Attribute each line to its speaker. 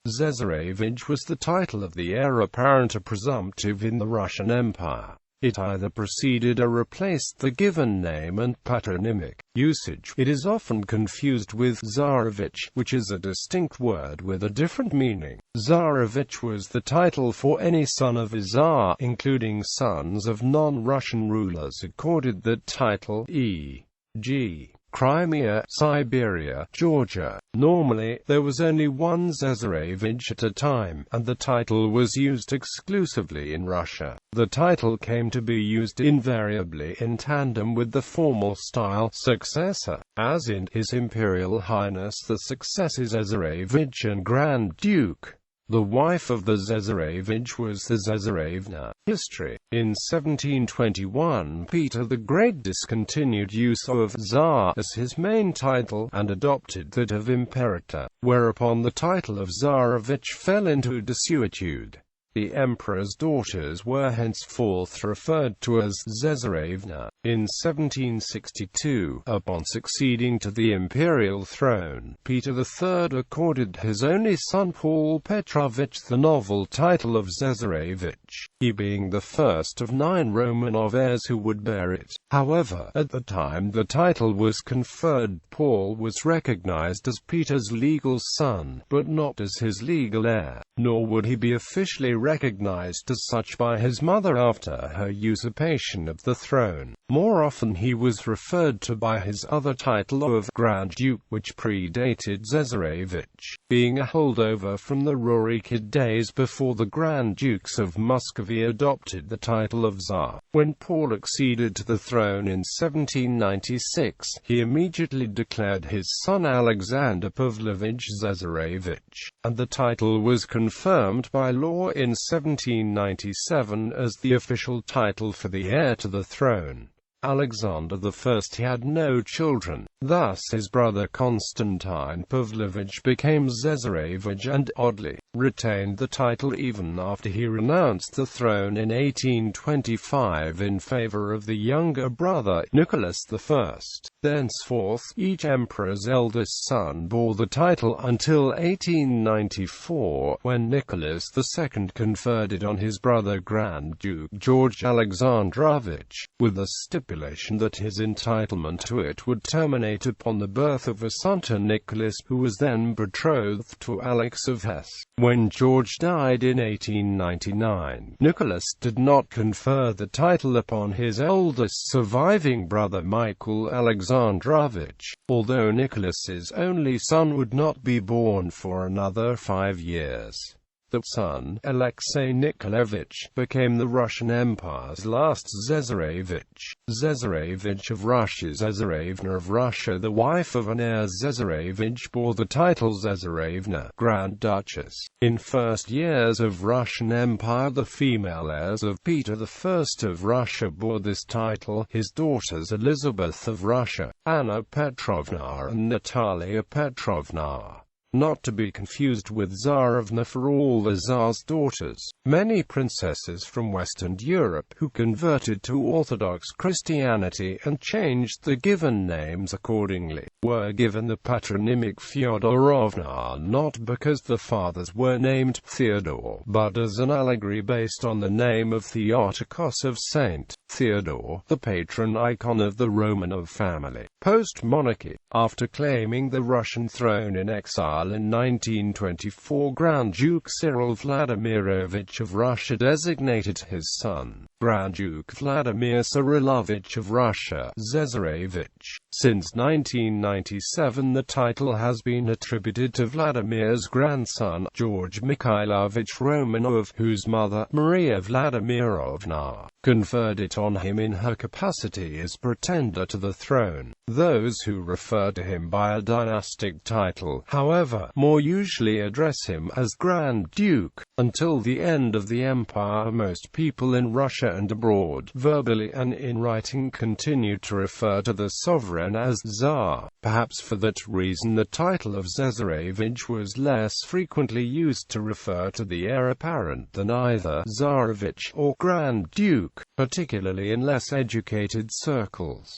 Speaker 1: Tsesarevich was the title of the heir apparent or presumptive in the Russian Empire. It either preceded or replaced the given name and patronymic usage. It is often confused with Tsarevich, which is a distinct word with a different meaning. Tsarevich was the title for any son of a Tsar, including sons of non-Russian rulers accorded that title, e.g. Crimea, Siberia, Georgia. Normally, there was only one Tsesarevich at a time, and the title was used exclusively in Russia. The title came to be used invariably in tandem with the formal style successor, as in His Imperial Highness the Successor Tsesarevich and Grand Duke. The wife of the Tsesarevich was the Tsesarevna. History. In 1721, Peter the Great discontinued use of Tsar as his main title, and adopted that of Imperator, whereupon the title of Tsarevich fell into desuetude. The emperor's daughters were henceforth referred to as Tsesarevna. In 1762, upon succeeding to the imperial throne, Peter III accorded his only son Paul Petrovich the novel title of Tsesarevich, he being the first of 9 Romanov heirs who would bear it. However, at the time the title was conferred, Paul was recognized as Peter's legal son, but not as his legal heir, nor would he be officially recognized as such by his mother after her usurpation of the throne. More often he was referred to by his other title of Grand Duke, which predated Tsesarevich, being a holdover from the Rurikid days before the Grand Dukes of Muscovy adopted the title of Tsar. When Paul acceded to the throne in 1796, he immediately declared his son Alexander Pavlovich Tsesarevich, and the title was confirmed by law in 1797 as the official title for the heir to the throne. Alexander I had no children, thus his brother Constantine Pavlovich became Tsesarevich and, oddly, retained the title even after he renounced the throne in 1825 in favor of the younger brother, Nicholas I. Thenceforth, each emperor's eldest son bore the title until 1894, when Nicholas II conferred it on his brother Grand Duke George Alexandrovich, with the stipulation that his entitlement to it would terminate upon the birth of a son to Nicholas, who was then betrothed to Alex of Hesse. When George died in 1899, Nicholas did not confer the title upon his oldest surviving brother Michael Alexandrovich, although Nicholas's only son would not be born for another 5 years. The son, Alexei Nikolaevich, became the Russian Empire's last Tsesarevich. Tsesarevich of Russia. Tsesarevna of Russia. The wife of an heir Tsesarevich bore the title Tsesarevna, Grand Duchess. In first years of Russian Empire, the female heirs of Peter I of Russia bore this title, his daughters Elizabeth of Russia, Anna Petrovna and Natalia Petrovna. Not to be confused with Tsarevna for all the Tsar's daughters. Many princesses from Western Europe who converted to Orthodox Christianity and changed the given names accordingly were given the patronymic Fyodorovna, not because the fathers were named Theodore, but as an allegory based on the name of Theotokos of Saint Theodore, the patron icon of the Romanov family. Post-monarchy. After claiming the Russian throne in exile in 1924, Grand Duke Cyril Vladimirovich of Russia designated his son, Grand Duke Vladimir Cyrilovich of Russia, Tsesarevich. Since 1997 the title has been attributed to Vladimir's grandson, George Mikhailovich Romanov, whose mother, Maria Vladimirovna, conferred it on him in her capacity as pretender to the throne. Those who refer to him by a dynastic title, however, more usually address him as Grand Duke. Until the end of the empire, most people in Russia and abroad, verbally and in writing, continued to refer to the sovereign as Tsar. Perhaps for that reason the title of Tsesarevich was less frequently used to refer to the heir apparent than either Tsarevich or Grand Duke, particularly in less educated circles.